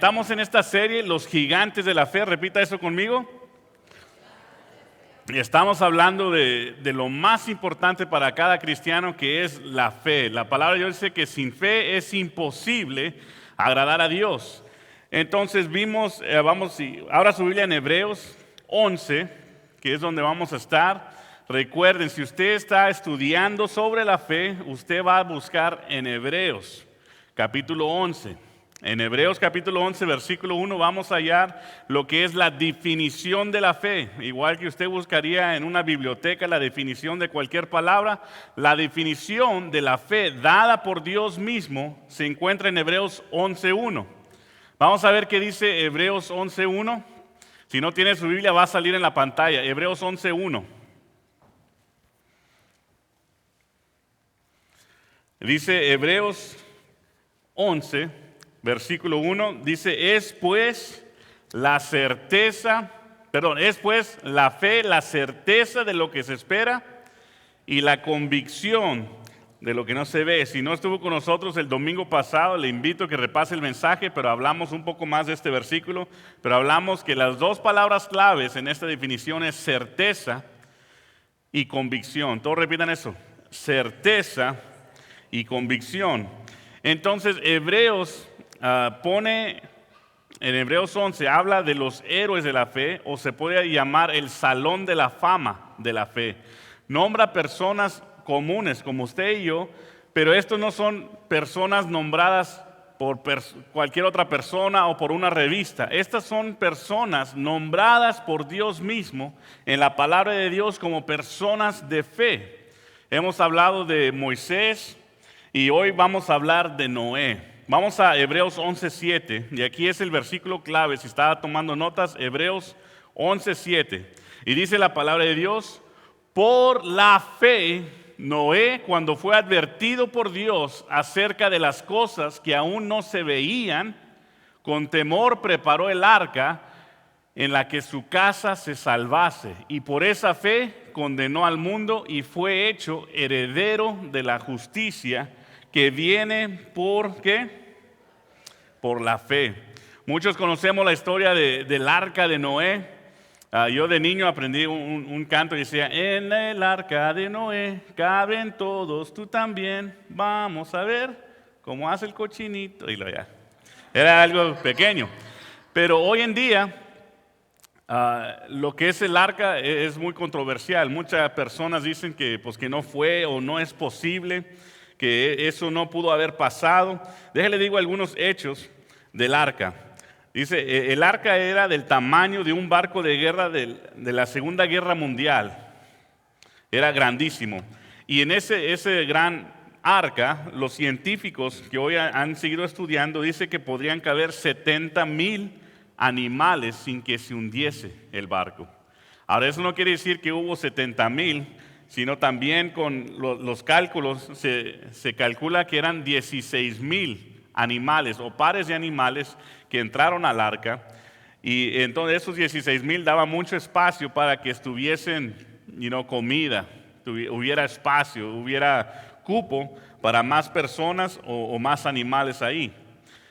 Estamos en esta serie, Los Gigantes de la Fe, repita eso conmigo. Y estamos hablando de lo más importante para cada cristiano, que es la fe. La palabra de Dios dice que sin fe es imposible agradar a Dios. Entonces vimos, abra su Biblia en Hebreos 11, que es donde vamos a estar. Recuerden, si usted está estudiando sobre la fe, usted va a buscar en Hebreos, capítulo 11. En Hebreos capítulo 11, versículo 1, vamos a hallar lo que es la definición de la fe. Igual que usted buscaría en una biblioteca la definición de cualquier palabra, la definición de la fe dada por Dios mismo se encuentra en Hebreos 11.1. Vamos a ver qué dice Hebreos 11.1. Si no tiene su Biblia, va a salir en la pantalla. Hebreos 11.1. Dice Hebreos 11, versículo 1, dice, es pues la fe, la certeza de lo que se espera y la convicción de lo que no se ve. Si no estuvo con nosotros el domingo pasado, le invito a que repase el mensaje, pero hablamos un poco más de este versículo, pero hablamos que las dos palabras claves en esta definición es certeza y convicción. Todos repitan eso, certeza y convicción. Entonces, Hebreos pone, en Hebreos 11, habla de los héroes de la fe, o se puede llamar el salón de la fama de la fe. Nombra personas comunes como usted y yo, pero estos no son personas nombradas por cualquier otra persona o por una revista. Estas son personas nombradas por Dios mismo en la palabra de Dios como personas de fe. Hemos hablado de Moisés y hoy vamos a hablar de Noé. Vamos a Hebreos 11.7, y aquí es el versículo clave, si estaba tomando notas, Hebreos 11.7. Y dice la palabra de Dios, por la fe, Noé, cuando fue advertido por Dios acerca de las cosas que aún no se veían, con temor preparó el arca en la que su casa se salvase. Y por esa fe condenó al mundo y fue hecho heredero de la justicia que viene por ¿qué? Por la fe. Muchos conocemos la historia del arca de Noé. Yo de niño aprendí un canto que decía, en el arca de Noé caben todos, tú también, vamos a ver cómo hace el cochinito. Y ya. Era algo pequeño. Pero hoy en día, lo que es el arca es muy controversial. Muchas personas dicen que no fue o no es posible, que eso no pudo haber pasado. Déjale digo algunos hechos del arca. Dice, el arca era del tamaño de un barco de guerra de la Segunda Guerra Mundial. Era grandísimo. Y en ese gran arca, los científicos que hoy han seguido estudiando, dice que podrían caber 70,000 animales sin que se hundiese el barco. Ahora, eso no quiere decir que hubo 70,000, sino también con los cálculos se calcula que eran 16,000 animales o pares de animales que entraron al arca, y entonces esos 16,000 daban mucho espacio para que estuviesen, comida, hubiera espacio, hubiera cupo para más personas o más animales ahí.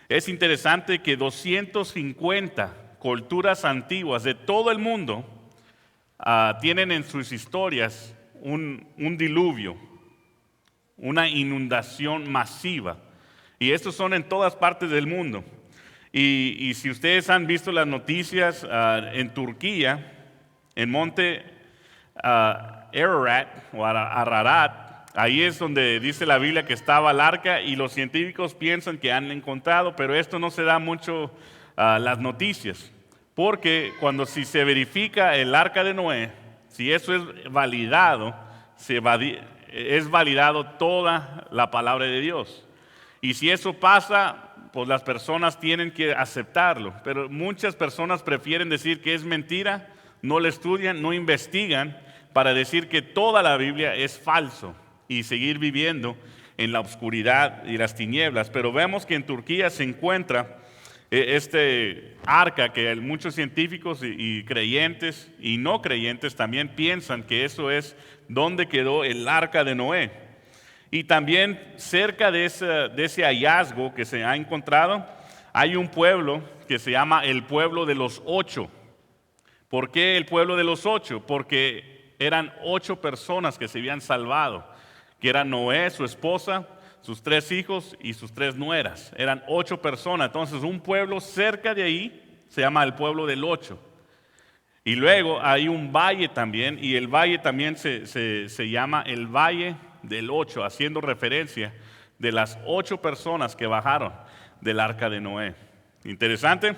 Es interesante que 250 culturas antiguas de todo el mundo tienen en sus historias un diluvio, una inundación masiva. Y estos son en todas partes del mundo. Y si ustedes han visto las noticias en Turquía, en Monte Ararat o Ararat, ahí es donde dice la Biblia que estaba el arca, y los científicos piensan que han encontrado, pero esto no se da mucho las noticias. Porque si se verifica el arca de Noé, si eso es validado, es validado toda la palabra de Dios. Y si eso pasa, pues las personas tienen que aceptarlo. Pero muchas personas prefieren decir que es mentira, no lo estudian, no investigan, para decir que toda la Biblia es falso y seguir viviendo en la oscuridad y las tinieblas. Pero vemos que en Turquía se encuentra este arca que muchos científicos y creyentes y no creyentes también piensan que eso es donde quedó el arca de Noé. Y también cerca de ese hallazgo que se ha encontrado, hay un pueblo que se llama el pueblo de los 8. ¿Por qué el pueblo de los 8? Porque eran 8 personas que se habían salvado, que eran Noé, su esposa, sus 3 hijos y sus 3 nueras. Eran 8 personas. Entonces un pueblo cerca de ahí se llama el pueblo del 8. Y luego hay un valle también, y el valle también se llama el Valle del 8, haciendo referencia de las 8 personas que bajaron del arca de Noé. Interesante.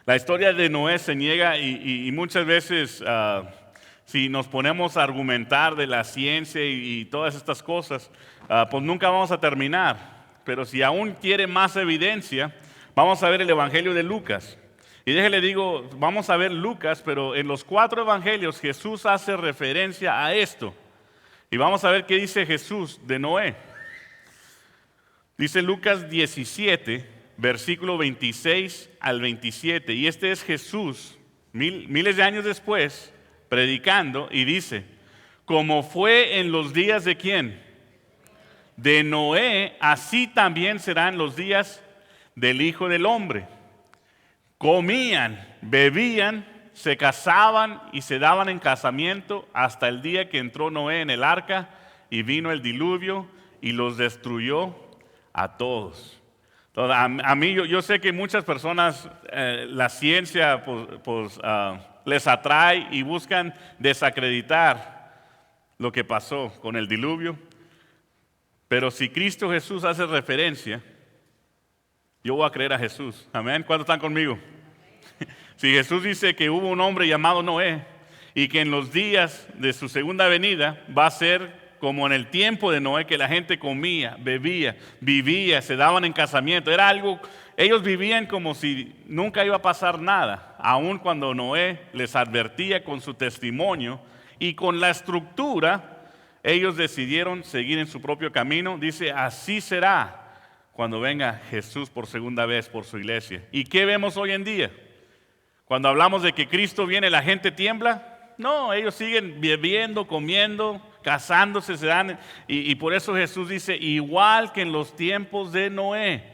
La historia de Noé se niega y muchas veces si nos ponemos a argumentar de la ciencia y todas estas cosas, pues nunca vamos a terminar. Pero si aún quiere más evidencia, vamos a ver el Evangelio de Lucas. Y déjele digo, vamos a ver Lucas, pero en los 4 evangelios Jesús hace referencia a esto. Y vamos a ver qué dice Jesús de Noé. Dice Lucas 17, versículo 26 al 27. Y este es Jesús, miles de años después, predicando, y dice, como fue en los días de ¿quién? De Noé, así también serán los días del Hijo del Hombre. Comían, bebían, se casaban y se daban en casamiento hasta el día que entró Noé en el arca y vino el diluvio y los destruyó a todos. Entonces, a mí yo sé que muchas personas la ciencia les atrae y buscan desacreditar lo que pasó con el diluvio, pero si Cristo Jesús hace referencia, yo voy a creer a Jesús. Amén. ¿Cuántos están conmigo? Si Jesús dice que hubo un hombre llamado Noé y que en los días de su segunda venida va a ser como en el tiempo de Noé, que la gente comía, bebía, vivía, se daban en casamiento. Era algo, ellos vivían como si nunca iba a pasar nada, aun cuando Noé les advertía con su testimonio y con la estructura, ellos decidieron seguir en su propio camino. Dice, así será cuando venga Jesús por segunda vez por su iglesia. ¿Y qué vemos hoy en día? Cuando hablamos de que Cristo viene, ¿la gente tiembla? No, ellos siguen bebiendo, comiendo, casándose, se dan, y por eso Jesús dice, igual que en los tiempos de Noé,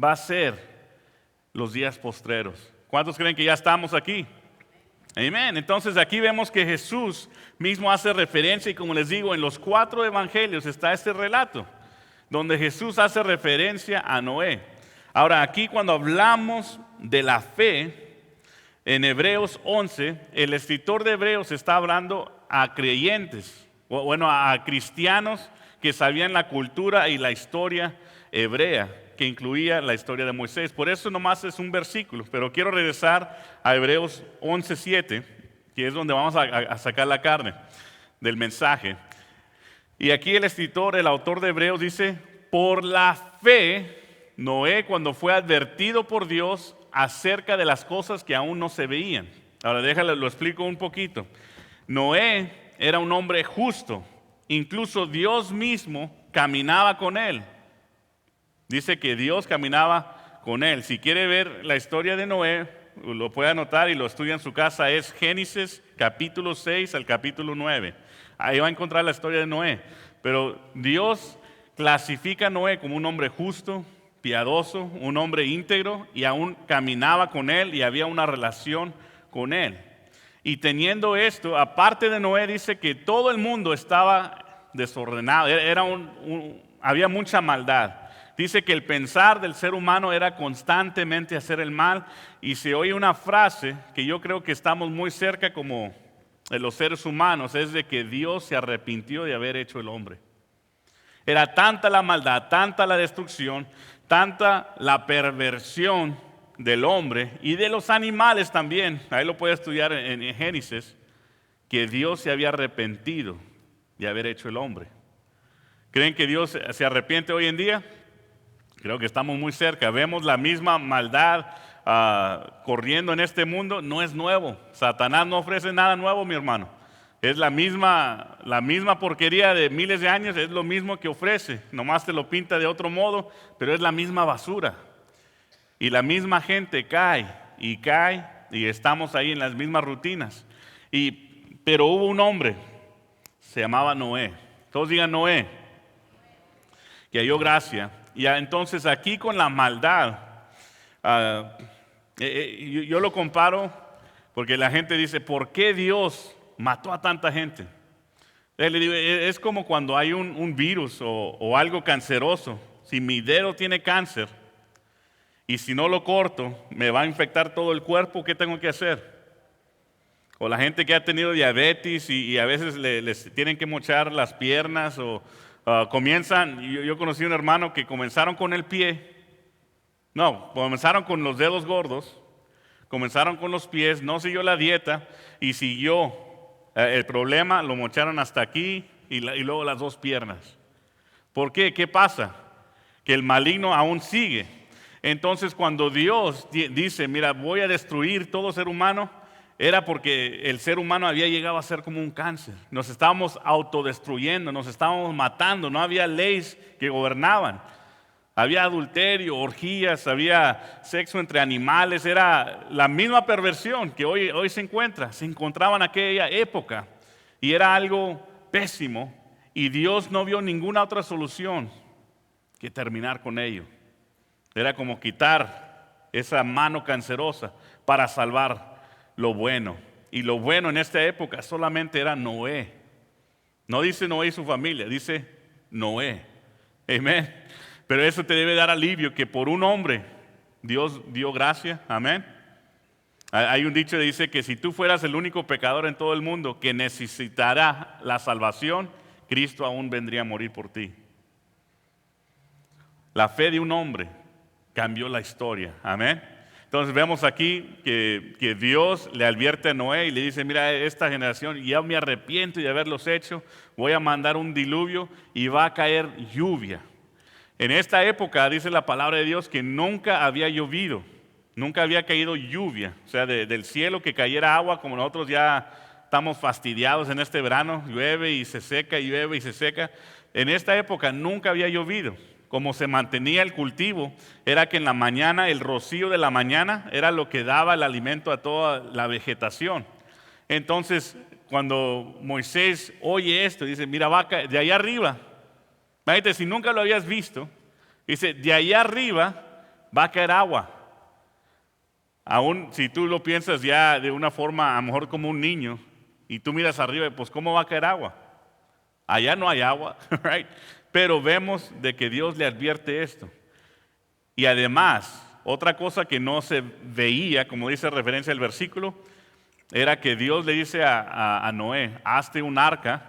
va a ser los días postreros. ¿Cuántos creen que ya estamos aquí? Amén. Entonces aquí vemos que Jesús mismo hace referencia, y como les digo, en los 4 evangelios está este relato, donde Jesús hace referencia a Noé. Ahora aquí cuando hablamos de la fe, en Hebreos 11, el escritor de Hebreos está hablando a creyentes, a cristianos que sabían la cultura y la historia hebrea, que incluía la historia de Moisés. Por eso nomás es un versículo, pero quiero regresar a Hebreos 11:7, que es donde vamos a sacar la carne del mensaje. Y aquí el escritor, el autor de Hebreos dice, por la fe, Noé cuando fue advertido por Dios acerca de las cosas que aún no se veían. Ahora déjale, lo explico un poquito. Noé era un hombre justo, incluso Dios mismo caminaba con él. Dice que Dios caminaba con él. Si quiere ver la historia de Noé, lo puede anotar y lo estudia en su casa, es Génesis capítulo 6 al capítulo 9. Ahí va a encontrar la historia de Noé. Pero Dios clasifica a Noé como un hombre justo, piadoso, un hombre íntegro, y aún caminaba con él y había una relación con él. Y teniendo esto, aparte de Noé, dice que todo el mundo estaba desordenado, había mucha maldad. Dice que el pensar del ser humano era constantemente hacer el mal, y se oye una frase que yo creo que estamos muy cerca como de los seres humanos, es de que Dios se arrepintió de haber hecho el hombre. Era tanta la maldad, tanta la destrucción, tanta la perversión del hombre y de los animales también, ahí lo puede estudiar en Génesis, que Dios se había arrepentido de haber hecho el hombre. ¿Creen que Dios se arrepiente hoy en día? Creo que estamos muy cerca. Vemos la misma maldad corriendo en este mundo. No es nuevo. Satanás no ofrece nada nuevo, mi hermano. Es la misma porquería de miles de años, es lo mismo que ofrece. Nomás te lo pinta de otro modo, pero es la misma basura. Y la misma gente cae y estamos ahí en las mismas rutinas. Pero hubo un hombre, se llamaba Noé. Todos digan Noé, que halló gracia Y entonces aquí con la maldad, yo lo comparo porque la gente dice, ¿por qué Dios mató a tanta gente? Le digo, es como cuando hay un virus o algo canceroso. Si mi dedo tiene cáncer y si no lo corto, me va a infectar todo el cuerpo, ¿qué tengo que hacer? O la gente que ha tenido diabetes y a veces les tienen que mochar las piernas o comienzan, yo conocí un hermano que comenzaron con el pie, no, comenzaron con los dedos gordos, comenzaron con los pies, no siguió la dieta y siguió el problema, lo mocharon hasta aquí y luego las dos piernas. ¿Por qué? ¿Qué pasa? Que el maligno aún sigue. Entonces cuando Dios dice, mira, voy a destruir todo ser humano, era porque el ser humano había llegado a ser como un cáncer. Nos estábamos autodestruyendo, nos estábamos matando, no había leyes que gobernaban. Había adulterio, orgías, había sexo entre animales, era la misma perversión que hoy se encuentra. Se encontraba en aquella época y era algo pésimo y Dios no vio ninguna otra solución que terminar con ello. Era como quitar esa mano cancerosa para salvar lo bueno. Y lo bueno en esta época solamente era Noé. No dice Noé y su familia, dice Noé. Amén. Pero eso te debe dar alivio que por un hombre Dios dio gracia. Amén. Hay un dicho que dice que si tú fueras el único pecador en todo el mundo que necesitará la salvación, Cristo aún vendría a morir por ti. La fe de un hombre cambió la historia. Amén. Entonces vemos aquí que Dios le advierte a Noé y le dice, mira, esta generación ya me arrepiento de haberlos hecho, voy a mandar un diluvio y va a caer lluvia. En esta época dice la palabra de Dios que nunca había llovido, nunca había caído lluvia, o sea, del cielo que cayera agua como nosotros ya estamos fastidiados en este verano, llueve y se seca, llueve y se seca. En esta época nunca había llovido. Como se mantenía el cultivo, era que en la mañana, el rocío de la mañana era lo que daba el alimento a toda la vegetación. Entonces, cuando Moisés oye esto, dice, mira, vaca, de allá arriba, imagínate, si nunca lo habías visto, dice, de allá arriba va a caer agua. Aún si tú lo piensas ya de una forma, a lo mejor como un niño, y tú miras arriba, pues ¿cómo va a caer agua? Allá no hay agua, right? Pero vemos de que Dios le advierte esto. Y además, otra cosa que no se veía, como dice referencia al versículo, era que Dios le dice a Noé, hazte un arca.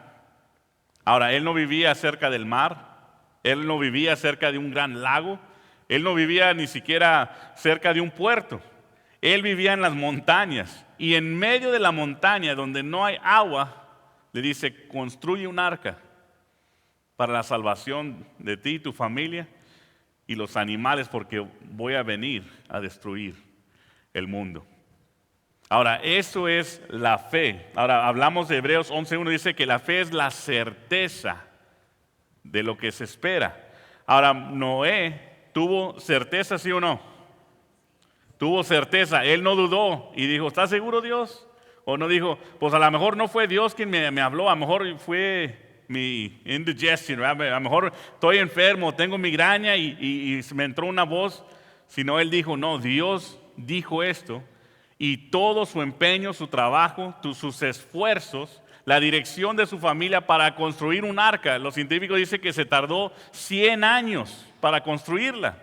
Ahora, él no vivía cerca del mar, él no vivía cerca de un gran lago, él no vivía ni siquiera cerca de un puerto. Él vivía en las montañas y en medio de la montaña donde no hay agua, le dice, construye un arca para la salvación de ti, tu familia y los animales, porque voy a venir a destruir el mundo. Ahora, eso es la fe. Ahora, hablamos de Hebreos 11:1, dice que la fe es la certeza de lo que se espera. Ahora, Noé tuvo certeza, ¿sí o no? Tuvo certeza, él no dudó y dijo, ¿estás seguro, Dios? O no dijo, pues a lo mejor no fue Dios quien me habló, a lo mejor fue mi indigestion, a lo mejor estoy enfermo, tengo migraña y me entró una voz. Sino él dijo, no, Dios dijo esto y todo su empeño, su trabajo, sus esfuerzos, la dirección de su familia para construir un arca. Los científicos dicen que se tardó 100 años para construirla.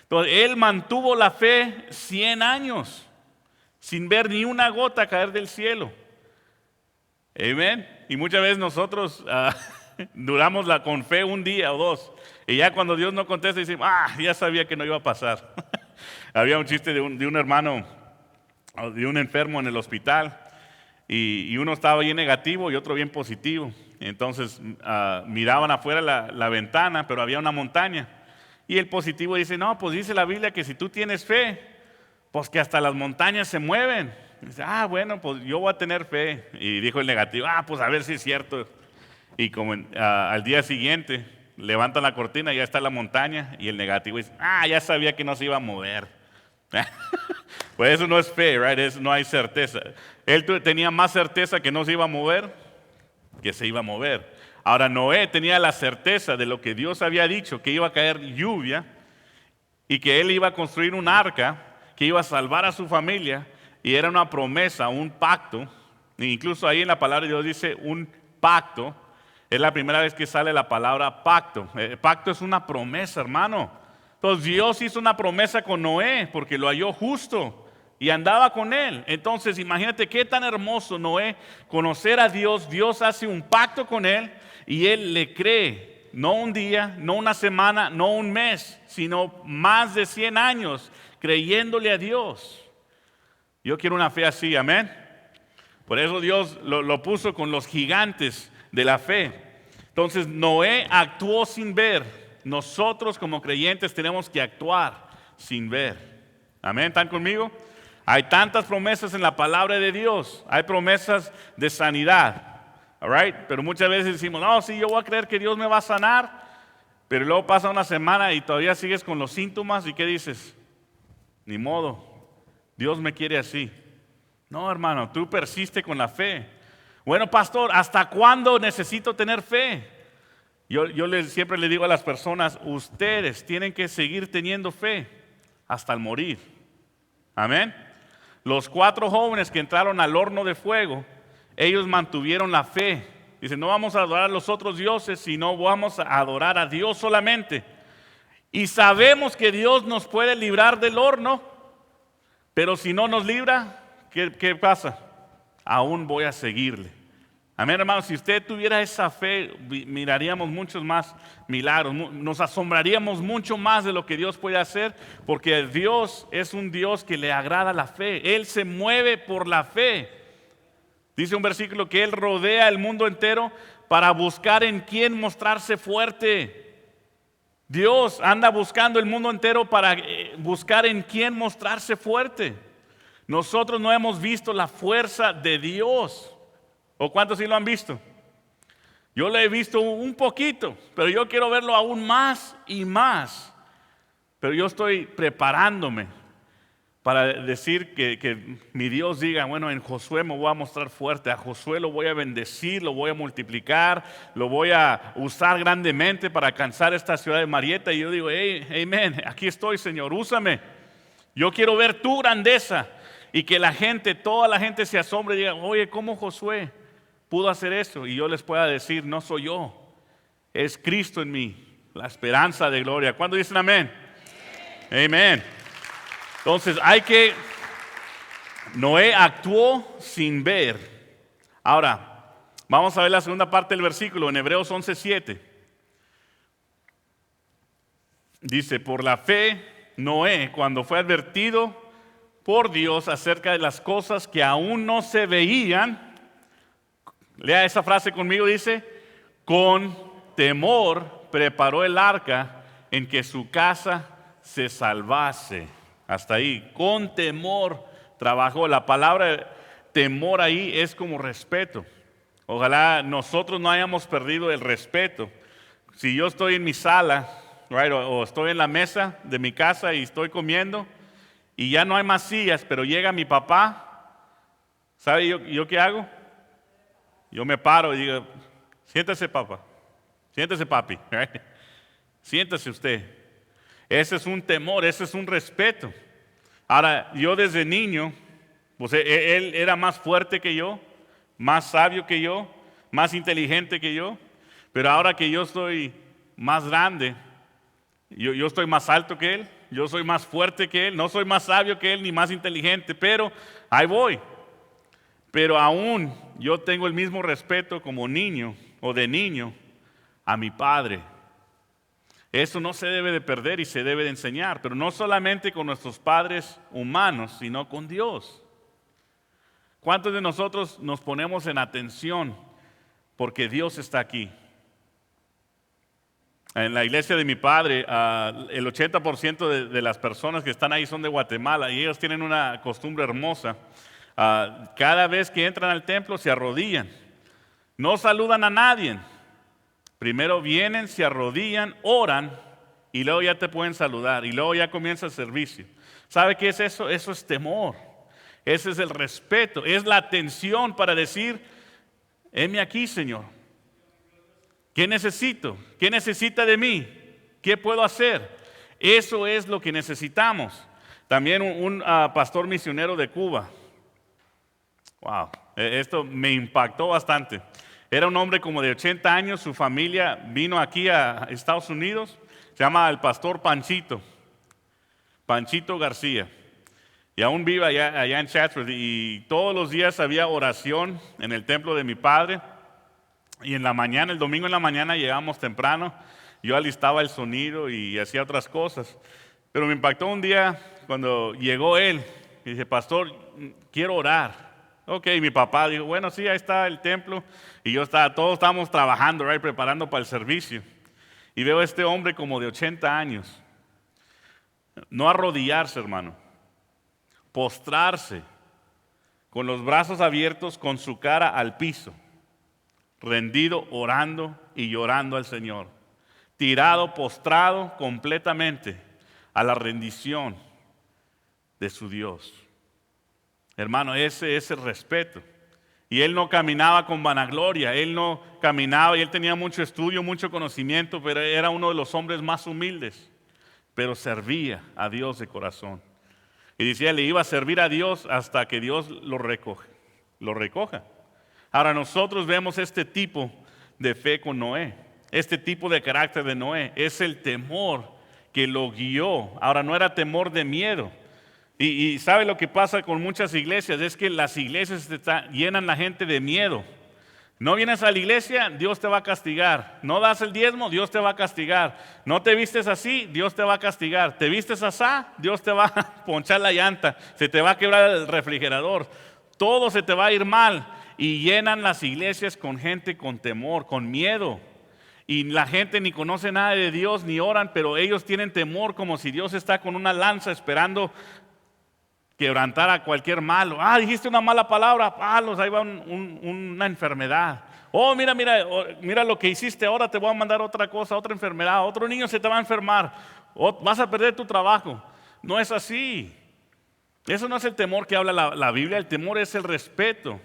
Entonces, él mantuvo la fe 100 años sin ver ni una gota caer del cielo. Amén. Y muchas veces nosotros duramos con fe un día o dos. Y ya cuando Dios no contesta, decimos, ya sabía que no iba a pasar. Había un chiste de un hermano, de un enfermo en el hospital. Y uno estaba bien negativo y otro bien positivo. Entonces miraban afuera la ventana, pero había una montaña. Y el positivo dice, no, pues dice la Biblia que si tú tienes fe, pues que hasta las montañas se mueven. Y dice, bueno, pues yo voy a tener fe. Y dijo el negativo, pues a ver si es cierto. Y como al día siguiente levantan la cortina y ya está la montaña. Y el negativo dice, ya sabía que no se iba a mover. Pues eso no es fe, right? Eso no hay certeza. Él tenía más certeza que no se iba a mover que se iba a mover. Ahora Noé tenía la certeza de lo que Dios había dicho, que iba a caer lluvia y que él iba a construir un arca, que iba a salvar a su familia, y era una promesa, un pacto. E incluso ahí en la palabra de Dios dice un pacto. Es la primera vez que sale la palabra pacto. Pacto es una promesa, hermano. Entonces Dios hizo una promesa con Noé porque lo halló justo y andaba con él. Entonces imagínate qué tan hermoso Noé conocer a Dios. Dios hace un pacto con él y él le cree. No un día, no una semana, no un mes, sino más de 100 años creyéndole a Dios. Yo quiero una fe así, amén. Por eso Dios lo puso con los gigantes de la fe. Entonces Noé actuó sin ver. Nosotros como creyentes tenemos que actuar sin ver. Amén, ¿están conmigo? Hay tantas promesas en la palabra de Dios. Hay promesas de sanidad. All right? Pero muchas veces decimos, no, sí, yo voy a creer que Dios me va a sanar. Pero luego pasa una semana y todavía sigues con los síntomas. ¿Y qué dices? Ni modo, Dios me quiere así. No, hermano, tú persiste con la fe. Bueno, pastor, ¿hasta cuándo necesito tener fe? Yo siempre le digo a las personas, ustedes tienen que seguir teniendo fe hasta el morir. Amén. Los 4 jóvenes que entraron al horno de fuego, ellos mantuvieron la fe. Dicen, no vamos a adorar a los otros dioses, sino vamos a adorar a Dios solamente. Y sabemos que Dios nos puede librar del horno, pero si no nos libra, ¿qué pasa? Aún voy a seguirle. Amén, hermanos, si usted tuviera esa fe, miraríamos muchos más milagros, nos asombraríamos mucho más de lo que Dios puede hacer, porque Dios es un Dios que le agrada la fe, Él se mueve por la fe. Dice un versículo que Él rodea el mundo entero para buscar en quién mostrarse fuerte. Dios anda buscando el mundo entero para buscar en quién mostrarse fuerte. Nosotros no hemos visto la fuerza de Dios. ¿O cuántos sí lo han visto? Yo lo he visto un poquito, pero yo quiero verlo aún más y más. Pero yo estoy preparándome para decir que mi Dios diga, bueno, en Josué me voy a mostrar fuerte, a Josué lo voy a bendecir, lo voy a multiplicar, lo voy a usar grandemente para alcanzar esta ciudad de Marietta. Y yo digo, hey, amén, aquí estoy, Señor, úsame. Yo quiero ver tu grandeza y que la gente, toda la gente se asombre y diga, oye, ¿cómo Josué pudo hacer eso? Y yo les pueda decir, no soy yo, es Cristo en mí, la esperanza de gloria. ¿Cuándo dicen amén? Amén. Entonces Noé actuó sin ver. Ahora, vamos a ver la segunda parte del versículo en Hebreos 11:7. Dice, por la fe, Noé, cuando fue advertido por Dios acerca de las cosas que aún no se veían, lea esa frase conmigo, dice, con temor preparó el arca en que su casa se salvase. Hasta ahí, con temor trabajó. La palabra temor ahí es como respeto. Ojalá nosotros no hayamos perdido el respeto. Si yo estoy en mi sala, right, o estoy en la mesa de mi casa y estoy comiendo y ya no hay más sillas, pero llega mi papá, ¿sabe yo qué hago? Yo me paro y digo, siéntese papá, siéntese papi, right? Siéntese usted. Ese es un temor, ese es un respeto. Ahora, yo desde niño, pues él era más fuerte que yo, más sabio que yo, más inteligente que yo, pero ahora que yo estoy más grande, yo estoy más alto que él, yo soy más fuerte que él, no soy más sabio que él ni más inteligente, pero ahí voy. Pero aún yo tengo el mismo respeto como niño o de niño a mi padre. Eso no se debe de perder y se debe de enseñar, pero no solamente con nuestros padres humanos, sino con Dios. ¿Cuántos de nosotros nos ponemos en atención porque Dios está aquí? En la iglesia de mi padre, el 80% de las personas que están ahí son de Guatemala y ellos tienen una costumbre hermosa. Cada vez que entran al templo se arrodillan, no saludan a nadie. Primero vienen, se arrodillan, oran y luego ya te pueden saludar y luego ya comienza el servicio. ¿Sabe qué es eso? Eso es temor, ese es el respeto, es la atención para decir, heme aquí, Señor. ¿Qué necesito? ¿Qué necesita de mí? ¿Qué puedo hacer? Eso es lo que necesitamos. También un pastor misionero de Cuba. Wow, esto me impactó bastante. Era un hombre como de 80 años, su familia vino aquí a Estados Unidos. Se llama el pastor Panchito García. Y aún vive allá en Chatsworth. Y todos los días había oración en el templo de mi padre. Y en la mañana, el domingo en la mañana llegábamos temprano. Yo alistaba el sonido y hacía otras cosas. Pero me impactó un día cuando llegó él y dice, pastor, quiero orar. Ok, mi papá dijo, bueno, sí, ahí está el templo. Y todos estábamos trabajando, right, preparando para el servicio. Y veo a este hombre como de 80 años. No arrodillarse, hermano. Postrarse, con los brazos abiertos, con su cara al piso. Rendido, orando y llorando al Señor. Tirado, postrado completamente a la rendición de su Dios. Hermano, ese es el respeto. Y él no caminaba con vanagloria, él no caminaba y él tenía mucho estudio, mucho conocimiento, pero era uno de los hombres más humildes, pero servía a Dios de corazón. Y decía, le iba a servir a Dios hasta que Dios lo recoja. Ahora nosotros vemos este tipo de fe con Noé, este tipo de carácter de Noé, es el temor que lo guió. Ahora no era temor de miedo. Y ¿sabe lo que pasa con muchas iglesias? Es que las iglesias llenan la gente de miedo. No vienes a la iglesia, Dios te va a castigar. No das el diezmo, Dios te va a castigar. No te vistes así, Dios te va a castigar. Te vistes asá, Dios te va a ponchar la llanta. Se te va a quebrar el refrigerador. Todo se te va a ir mal. Y llenan las iglesias con gente con temor, con miedo. Y la gente ni conoce nada de Dios, ni oran, pero ellos tienen temor como si Dios está con una lanza esperando quebrantar a cualquier malo. Dijiste una mala palabra, palos, ahí va una enfermedad. Mira lo que hiciste, ahora te voy a mandar otra cosa, otra enfermedad, otro niño se te va a enfermar, vas a perder tu trabajo. No es así. Eso no es el temor que habla la Biblia, el temor es el respeto.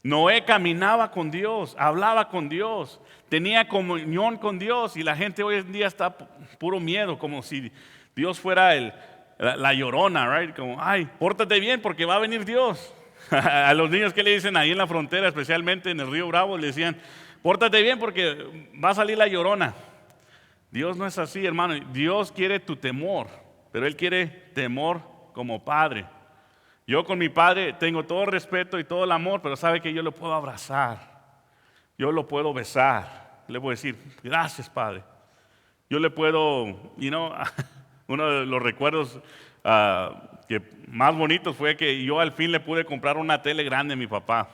Noé caminaba con Dios, hablaba con Dios, tenía comunión con Dios y la gente hoy en día está puro miedo, como si Dios fuera la llorona, right? Como, pórtate bien porque va a venir Dios. A los niños que le dicen ahí en la frontera, especialmente en el Río Bravo, le decían, pórtate bien porque va a salir la llorona. Dios no es así, hermano. Dios quiere tu temor, pero Él quiere temor como padre. Yo con mi padre tengo todo el respeto y todo el amor, pero sabe que yo lo puedo abrazar, yo lo puedo besar, le puedo decir, gracias padre. Yo le puedo, uno de los recuerdos que más bonitos fue que yo al fin le pude comprar una tele grande a mi papá.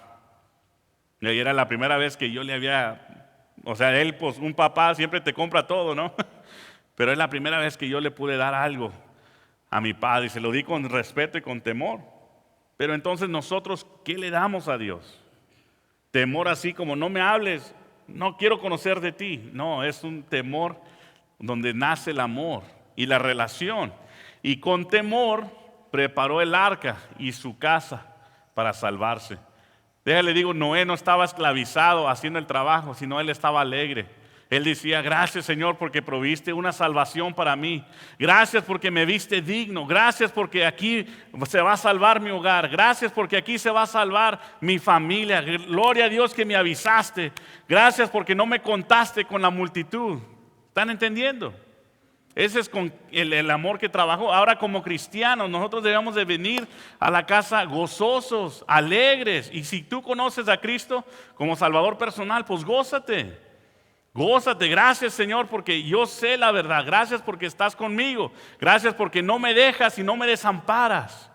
Y era la primera vez que yo le había, él pues un papá siempre te compra todo, ¿no? Pero es la primera vez que yo le pude dar algo a mi padre y se lo di con respeto y con temor. Pero entonces nosotros, ¿qué le damos a Dios? Temor así como no me hables, no quiero conocer de ti. No, es un temor donde nace el amor y la relación. Y con temor preparó el arca y su casa para salvarse. Déjale digo, Noé no estaba esclavizado haciendo el trabajo, sino él estaba alegre. Él decía, gracias Señor porque proviste una salvación para mí. Gracias porque me viste digno. Gracias porque aquí se va a salvar mi hogar. Gracias porque aquí se va a salvar mi familia. Gloria a Dios que me avisaste. Gracias porque no me contaste con la multitud. ¿Están entendiendo? Ese es con el amor que trabajó. Ahora como cristianos nosotros debemos de venir a la casa gozosos, alegres. Y si tú conoces a Cristo como Salvador personal, pues gózate. Gózate, gracias Señor porque yo sé la verdad, gracias porque estás conmigo, gracias porque no me dejas y no me desamparas,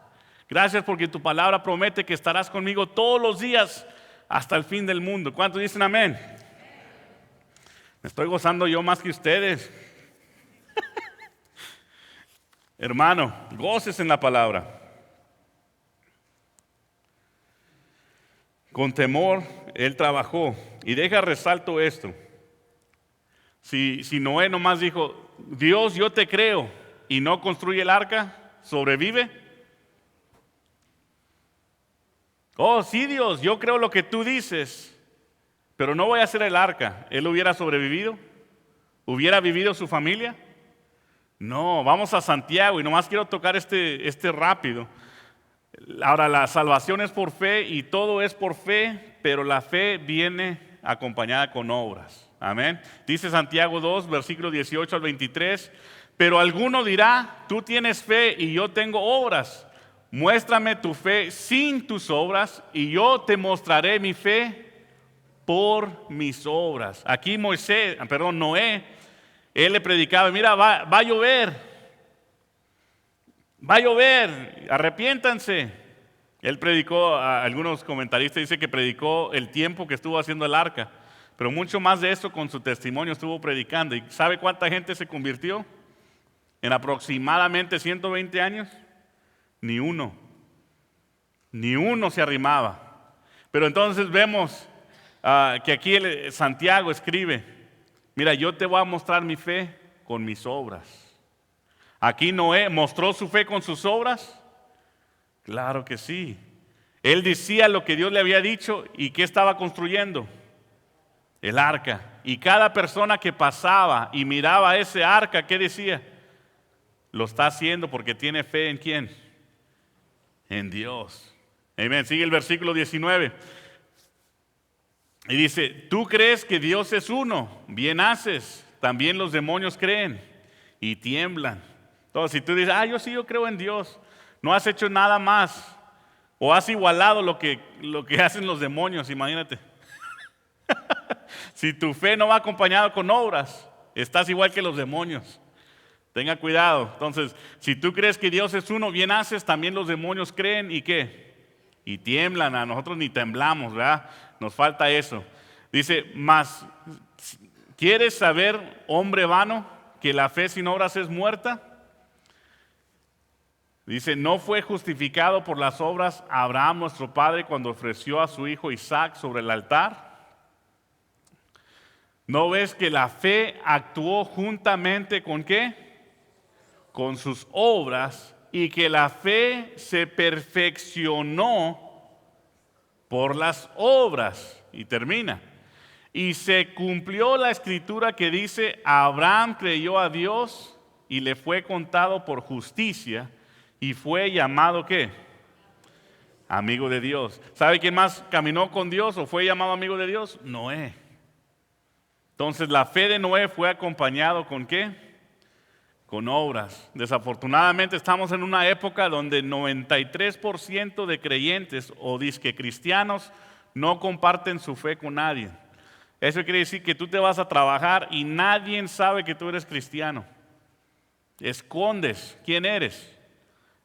gracias porque tu palabra promete que estarás conmigo todos los días hasta el fin del mundo. ¿Cuántos dicen amén? Me estoy gozando yo más que ustedes. Hermano, goces en la palabra. Con temor él trabajó y resalto esto. Si Noé nomás dijo, Dios, yo te creo, y no construye el arca, ¿sobrevive? Sí, Dios, yo creo lo que tú dices, pero no voy a hacer el arca. ¿Él hubiera sobrevivido? ¿Hubiera vivido su familia? No, vamos a Santiago y nomás quiero tocar este rápido. Ahora, la salvación es por fe y todo es por fe, pero la fe viene acompañada con obras. Amén. Dice Santiago 2, versículos 18 al 23, pero alguno dirá, tú tienes fe y yo tengo obras. Muéstrame tu fe sin tus obras y yo te mostraré mi fe por mis obras. Aquí Noé, él le predicaba, mira, va a llover, arrepiéntanse. Él predicó, algunos comentaristas dicen que predicó el tiempo que estuvo haciendo el arca, pero mucho más de eso con su testimonio estuvo predicando. ¿Y sabe cuánta gente se convirtió? En aproximadamente 120 años, ni uno se arrimaba. Pero entonces vemos que aquí Santiago escribe, mira, yo te voy a mostrar mi fe con mis obras. Aquí Noé mostró su fe con sus obras. Claro que sí. Él decía lo que Dios le había dicho y ¿qué estaba construyendo? El arca. Y cada persona que pasaba y miraba ese arca, ¿qué decía? Lo está haciendo porque tiene fe ¿en quién? En Dios. Amén. Sigue el versículo 19. Y dice, tú crees que Dios es uno, bien haces, también los demonios creen y tiemblan. Entonces, si tú dices, yo creo en Dios, no has hecho nada más, o has igualado lo que hacen los demonios, imagínate. Si tu fe no va acompañada con obras, estás igual que los demonios. Tenga cuidado. Entonces, si tú crees que Dios es uno, bien haces, también los demonios creen y ¿qué? Y tiemblan. A nosotros ni temblamos, ¿verdad? Nos falta eso. Dice, mas, ¿quieres saber, hombre vano, que la fe sin obras es muerta? Dice, ¿no fue justificado por las obras Abraham nuestro padre cuando ofreció a su hijo Isaac sobre el altar? ¿No ves que la fe actuó juntamente con qué? Con sus obras, y que la fe se perfeccionó por las obras. Y termina. Y se cumplió la escritura que dice, Abraham creyó a Dios y le fue contado por justicia y fue llamado ¿qué? Amigo de Dios. ¿Sabe quién más caminó con Dios o fue llamado amigo de Dios? Noé. Entonces la fe de Noé fue acompañado ¿con qué? Con obras. Desafortunadamente estamos en una época donde 93% de creyentes o disque cristianos no comparten su fe con nadie. Eso quiere decir que tú te vas a trabajar y nadie sabe que tú eres cristiano. Escondes quién eres.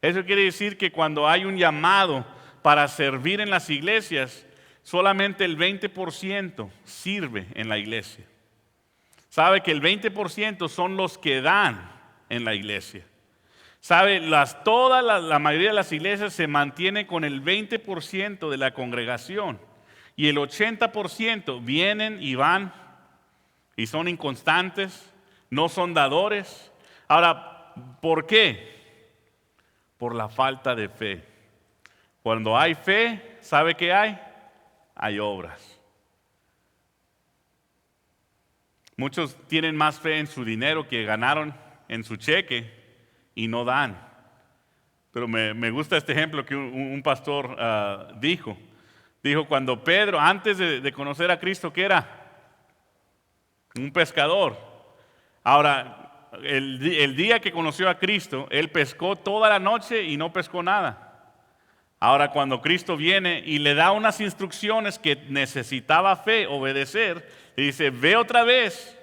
Eso quiere decir que cuando hay un llamado para servir en las iglesias, solamente el 20% sirve en la iglesia. Sabe que el 20% son los que dan en la iglesia. Sabe, la mayoría de las iglesias se mantiene con el 20% de la congregación y el 80% vienen y van y son inconstantes, no son dadores. Ahora, ¿por qué? Por la falta de fe. Cuando hay fe, ¿sabe qué hay? Hay obras. Muchos tienen más fe en su dinero que ganaron en su cheque y no dan. Pero me gusta este ejemplo que un pastor dijo. Dijo, cuando Pedro, antes de conocer a Cristo, ¿qué era? Un pescador. Ahora, el día que conoció a Cristo, él pescó toda la noche y no pescó nada. Ahora, cuando Cristo viene y le da unas instrucciones que necesitaba fe, obedecer, le dice, ve otra vez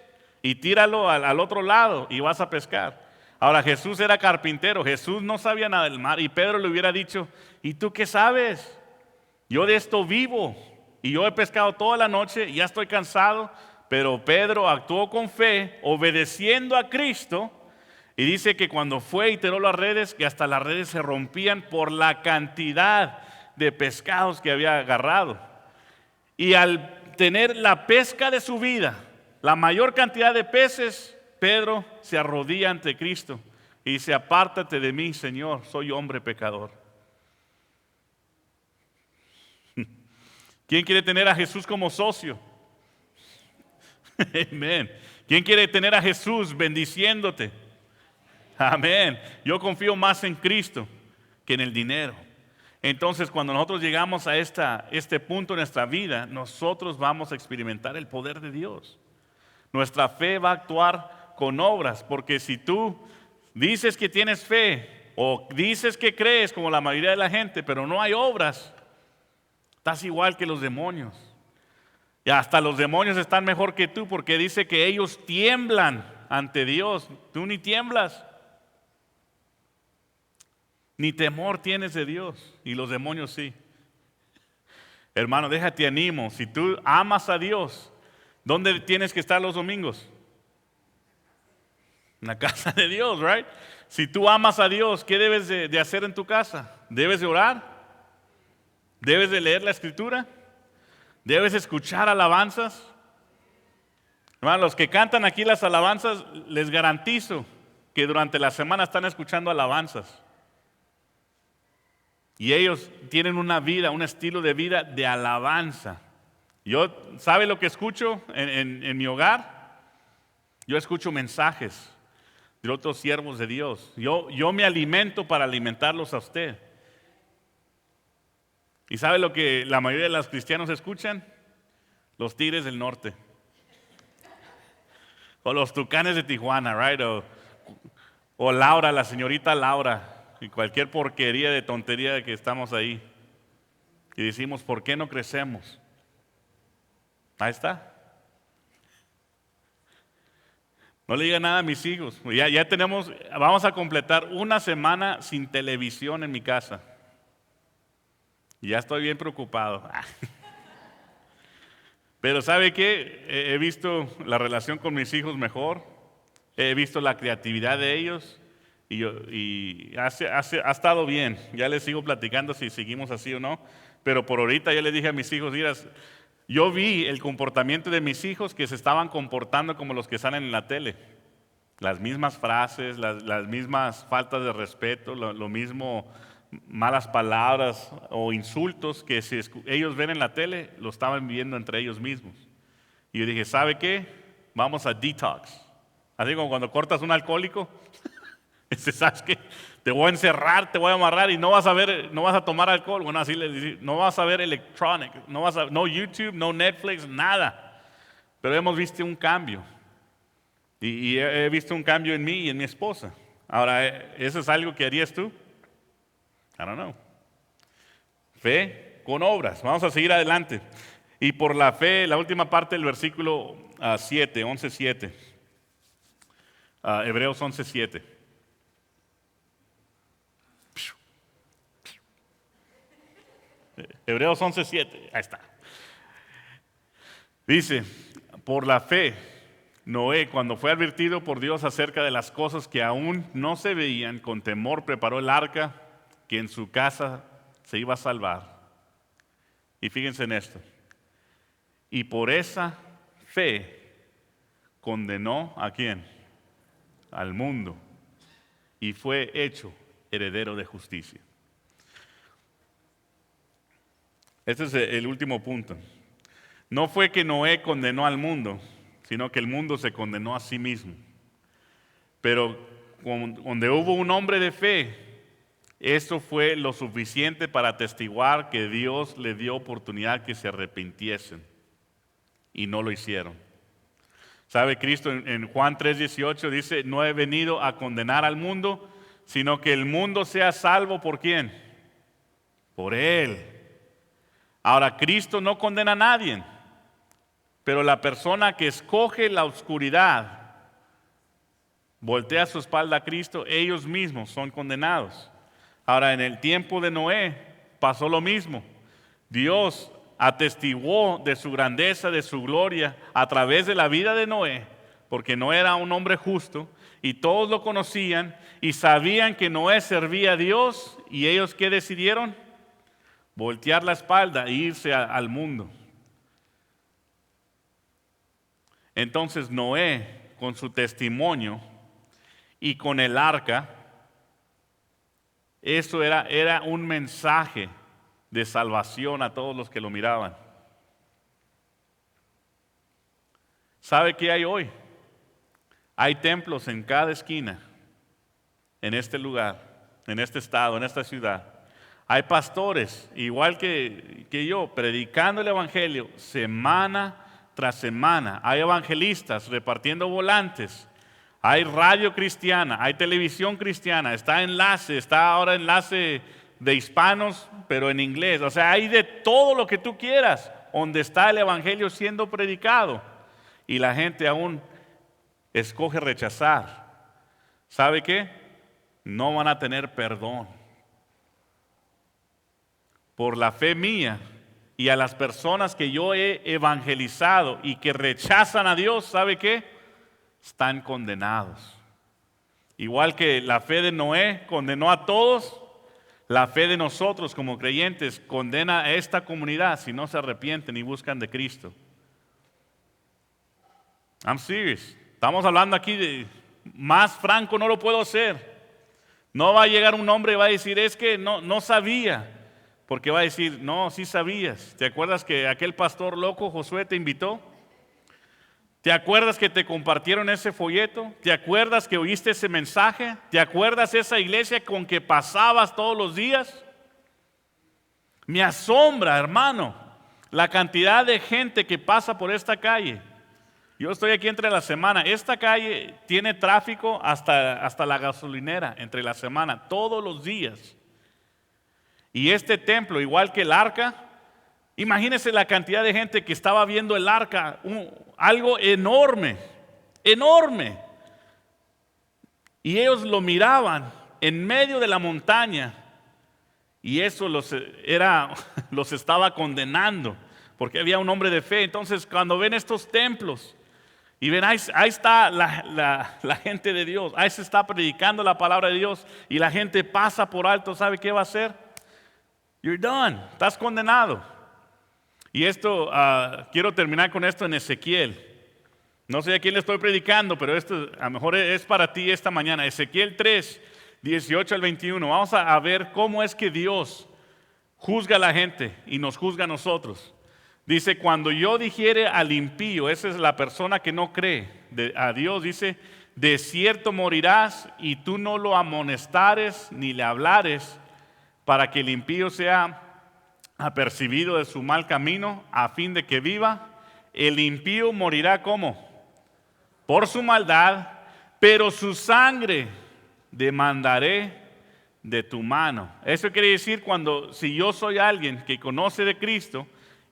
y tíralo al otro lado y vas a pescar. Ahora, Jesús era carpintero, Jesús no sabía nada del mar y Pedro le hubiera dicho, ¿y tú qué sabes? Yo de esto vivo y yo he pescado toda la noche y ya estoy cansado. Pero Pedro actuó con fe, obedeciendo a Cristo, y dice que cuando fue y tiró las redes, que hasta las redes se rompían por la cantidad de pescados que había agarrado. Y al tener la pesca de su vida, la mayor cantidad de peces, Pedro se arrodilla ante Cristo y dice, apártate de mí, Señor, soy hombre pecador. ¿Quién quiere tener a Jesús como socio? Amén. ¿Quién quiere tener a Jesús bendiciéndote? Amén. Yo confío más en Cristo que en el dinero. Entonces, cuando nosotros llegamos a este punto en nuestra vida, nosotros vamos a experimentar el poder de Dios. Nuestra fe va a actuar con obras, porque si tú dices que tienes fe o dices que crees como la mayoría de la gente, pero no hay obras, estás igual que los demonios. Y hasta los demonios están mejor que tú, porque dice que ellos tiemblan ante Dios. Tú ni tiemblas. Ni temor tienes de Dios, y los demonios sí. Hermano, déjate animo. Si tú amas a Dios, ¿dónde tienes que estar los domingos? En la casa de Dios, right? Si tú amas a Dios, ¿qué debes de hacer en tu casa? ¿Debes de orar? ¿Debes de leer la Escritura? ¿Debes escuchar alabanzas? Hermano, los que cantan aquí las alabanzas, les garantizo que durante la semana están escuchando alabanzas. Y ellos tienen una vida, un estilo de vida de alabanza. ¿Sabe lo que escucho en mi hogar? Yo escucho mensajes de otros siervos de Dios. Yo me alimento para alimentarlos a usted. ¿Y sabe lo que la mayoría de los cristianos escuchan? Los Tigres del Norte. O los Tucanes de Tijuana, right? O Laura, la señorita Laura. Y cualquier porquería de tontería de que estamos ahí. Y decimos, ¿por qué no crecemos? Ahí está. No le diga nada a mis hijos. Vamos a completar una semana sin televisión en mi casa. Y ya estoy bien preocupado. Pero ¿sabe qué? He visto la relación con mis hijos mejor. He visto la creatividad de ellos. Y ha estado bien. Ya les sigo platicando si seguimos así o no. Pero por ahorita ya les dije a mis hijos, mira, yo vi el comportamiento de mis hijos que se estaban comportando como los que salen en la tele. Las mismas frases, las mismas faltas de respeto, lo mismo malas palabras o insultos que si ellos ven en la tele, lo estaban viviendo entre ellos mismos. Y yo dije, ¿sabe qué? Vamos a detox. Así como cuando cortas un alcohólico. ¿Sabes qué? Te voy a encerrar, te voy a amarrar y no vas a tomar alcohol. Bueno, así les digo, no vas a ver electronic, no YouTube, no Netflix, nada. Pero hemos visto un cambio. Y he visto un cambio en mí y en mi esposa. Ahora, ¿eso es algo que harías tú? I don't know. Fe con obras. Vamos a seguir adelante. Y por la fe, la última parte del versículo 11:7. Hebreos 11:7. Hebreos 11:7, ahí está. Dice, por la fe, Noé, cuando fue advertido por Dios acerca de las cosas que aún no se veían, con temor preparó el arca que en su casa se iba a salvar. Y fíjense en esto. Y por esa fe condenó ¿a quién? Al mundo. Y fue hecho heredero de justicia. Este es el último punto. No fue que Noé condenó al mundo, sino que el mundo se condenó a sí mismo. Pero donde hubo un hombre de fe, eso fue lo suficiente para atestiguar que Dios le dio oportunidad que se arrepintiesen. Y no lo hicieron. ¿Sabe? Cristo en Juan 3:18 dice, no he venido a condenar al mundo, sino que el mundo sea salvo ¿por quién? Por Él. Ahora, Cristo no condena a nadie, pero la persona que escoge la oscuridad, voltea su espalda a Cristo, ellos mismos son condenados. Ahora, en el tiempo de Noé pasó lo mismo. Dios atestiguó de su grandeza, de su gloria, a través de la vida de Noé, porque Noé era un hombre justo, y todos lo conocían, y sabían que Noé servía a Dios, y ellos ¿qué decidieron? Voltear la espalda e irse al mundo. Entonces Noé, con su testimonio y con el arca, eso era un mensaje de salvación a todos los que lo miraban. ¿Sabe qué hay hoy? Hay templos en cada esquina, en este lugar, en este estado, en esta ciudad. Hay pastores, igual que yo, predicando el Evangelio semana tras semana. Hay evangelistas repartiendo volantes. Hay radio cristiana, hay televisión cristiana, está ahora enlace de hispanos, pero en inglés. O sea, hay de todo lo que tú quieras, donde está el Evangelio siendo predicado. Y la gente aún escoge rechazar. ¿Sabe qué? No van a tener perdón. Por la fe mía y a las personas que yo he evangelizado y que rechazan a Dios, ¿sabe qué? Están condenados. Igual que la fe de Noé condenó a todos, la fe de nosotros como creyentes condena a esta comunidad si no se arrepienten y buscan de Cristo. I'm serious. Estamos hablando aquí de más franco no lo puedo hacer. No va a llegar un hombre y va a decir, es que no sabía. Porque va a decir, no, sí sabías. ¿Te acuerdas que aquel pastor loco, Josué, te invitó? ¿Te acuerdas que te compartieron ese folleto? ¿Te acuerdas que oíste ese mensaje? ¿Te acuerdas esa iglesia con que pasabas todos los días? Me asombra, hermano, la cantidad de gente que pasa por esta calle. Yo estoy aquí entre la semana. Esta calle tiene tráfico hasta la gasolinera entre la semana, todos los días. Y este templo, igual que el arca, imagínense la cantidad de gente que estaba viendo el arca, algo enorme, enorme. Y ellos lo miraban en medio de la montaña y eso los estaba condenando porque había un hombre de fe. Entonces cuando ven estos templos y ven ahí está la gente de Dios, ahí se está predicando la palabra de Dios y la gente pasa por alto, ¿sabe qué va a hacer? You're done, estás condenado. Y esto, quiero terminar con esto en Ezequiel. No sé a quién le estoy predicando, pero esto a lo mejor es para ti esta mañana. Ezequiel 3, 18 al 21. Vamos a ver cómo es que Dios juzga a la gente y nos juzga a nosotros. Dice, cuando yo dijere al impío, esa es la persona que no cree a Dios, dice, de cierto morirás y tú no lo amonestares ni le hablares para que el impío sea apercibido de su mal camino a fin de que viva. El impío morirá ¿cómo? Por su maldad, pero su sangre demandaré de tu mano. Eso quiere decir si yo soy alguien que conoce de Cristo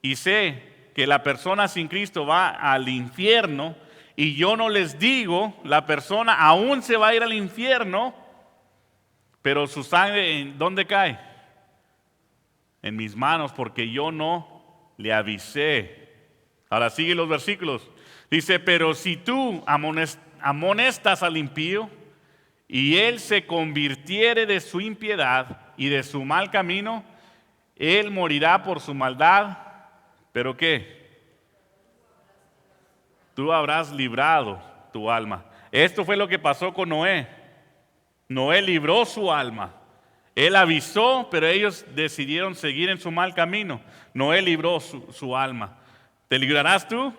y sé que la persona sin Cristo va al infierno y yo no les digo, la persona aún se va a ir al infierno, pero su sangre ¿en dónde cae? En mis manos, porque yo no le avisé. Ahora sigue los versículos. Dice, pero si tú amonestas al impío y él se convirtiere de su impiedad y de su mal camino, él morirá por su maldad. ¿Pero qué? Tú habrás librado tu alma. Esto fue lo que pasó con Noé. Noé libró su alma. Él avisó, pero ellos decidieron seguir en su mal camino. Noé libró su alma. ¿Te librarás tú?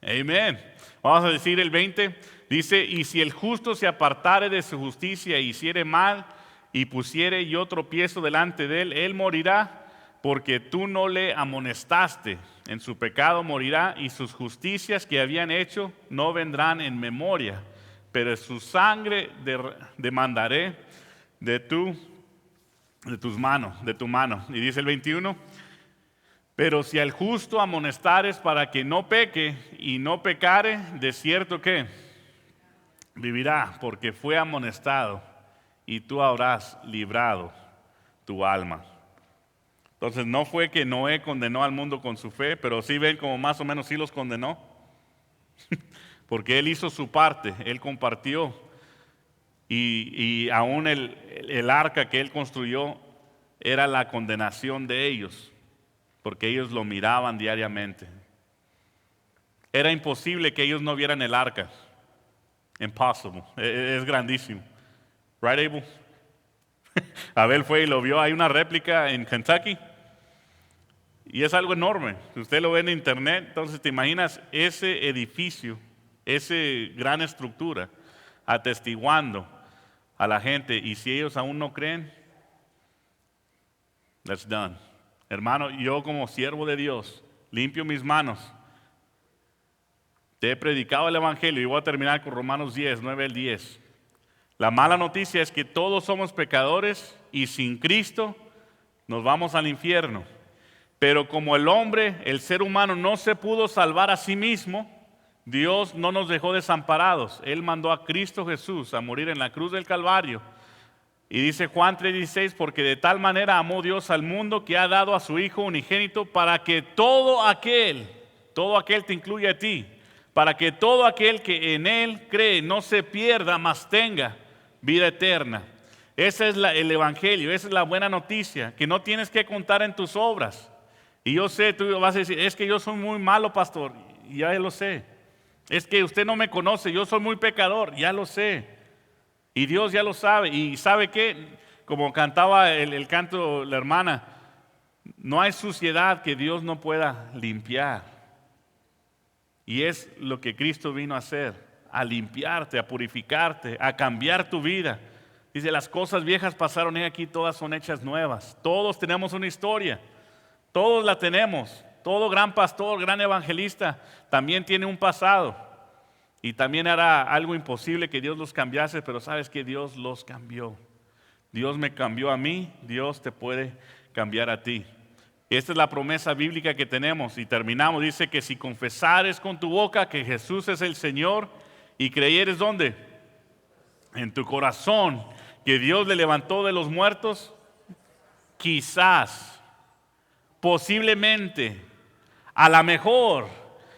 Amén. Vamos a decir el 20. Dice, y si el justo se apartare de su justicia e hiciere mal y pusiere yo tropiezo delante de él, él morirá porque tú no le amonestaste. En su pecado morirá y sus justicias que habían hecho no vendrán en memoria. Pero su sangre demandaré de tu mano. Y dice el 21, pero si al justo amonestares para que no peque y no pecare, de cierto que vivirá, porque fue amonestado y tú habrás librado tu alma. Entonces no fue que Noé condenó al mundo con su fe, pero sí ven como más o menos sí los condenó. Porque él hizo su parte, él compartió. Y aún el arca que él construyó era la condenación de ellos, porque ellos lo miraban diariamente. Era imposible que ellos no vieran el arca. Impossible. Es grandísimo. Right, Abel? Abel fue y lo vio. Hay una réplica en Kentucky. Y es algo enorme. Si usted lo ve en internet, entonces te imaginas ese edificio, esa gran estructura, atestiguando a la gente. Y si ellos aún no creen, that's done. Hermano, yo como siervo de Dios, limpio mis manos. Te he predicado el Evangelio y voy a terminar con Romanos 10, 9 al 10. La mala noticia es que todos somos pecadores y sin Cristo nos vamos al infierno. Pero como el hombre, el ser humano, no se pudo salvar a sí mismo, Dios no nos dejó desamparados. Él mandó a Cristo Jesús a morir en la cruz del Calvario. Y dice Juan 3:16, porque de tal manera amó Dios al mundo que ha dado a su Hijo unigénito para que todo aquel te incluye a ti, para que todo aquel que en Él cree no se pierda, mas tenga vida eterna. Ese es el Evangelio, esa es la buena noticia, que no tienes que contar en tus obras. Y yo sé, tú vas a decir, es que yo soy muy malo, pastor, y ya lo sé. Es que usted no me conoce, yo soy muy pecador, ya lo sé. Y Dios ya lo sabe. Y ¿sabe qué? Como cantaba el canto la hermana, no hay suciedad que Dios no pueda limpiar. Y es lo que Cristo vino a hacer, a limpiarte, a purificarte, a cambiar tu vida. Dice, las cosas viejas pasaron y aquí todas son hechas nuevas. Todos tenemos una historia, todos la tenemos. Todo gran pastor, gran evangelista también tiene un pasado. Y también era algo imposible que Dios los cambiase, pero sabes que Dios los cambió. Dios me cambió a mí, Dios te puede cambiar a ti. Esta es la promesa bíblica que tenemos y terminamos. Dice que si confesares con tu boca que Jesús es el Señor y creyeres ¿dónde? En tu corazón que Dios le levantó de los muertos, quizás, posiblemente, a lo mejor,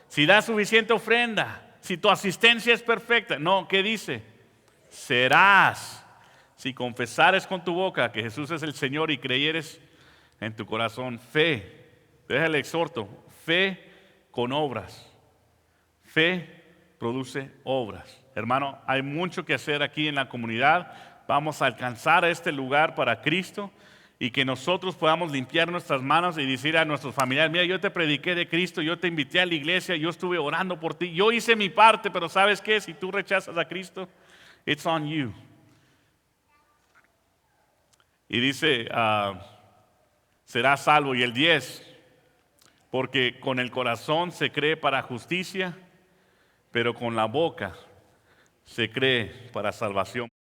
si das suficiente ofrenda, si tu asistencia es perfecta. No, ¿qué dice? Serás, si confesares con tu boca que Jesús es el Señor y creyeres en tu corazón. Fe, déjale exhorto, fe con obras. Fe produce obras. Hermano, hay mucho que hacer aquí en la comunidad. Vamos a alcanzar a este lugar para Cristo y que nosotros podamos limpiar nuestras manos y decir a nuestros familiares, mira, yo te prediqué de Cristo, yo te invité a la iglesia, yo estuve orando por ti, yo hice mi parte, pero ¿sabes qué? Si tú rechazas a Cristo, it's on you. Y dice, serás salvo. Y el 10, porque con el corazón se cree para justicia, pero con la boca se cree para salvación.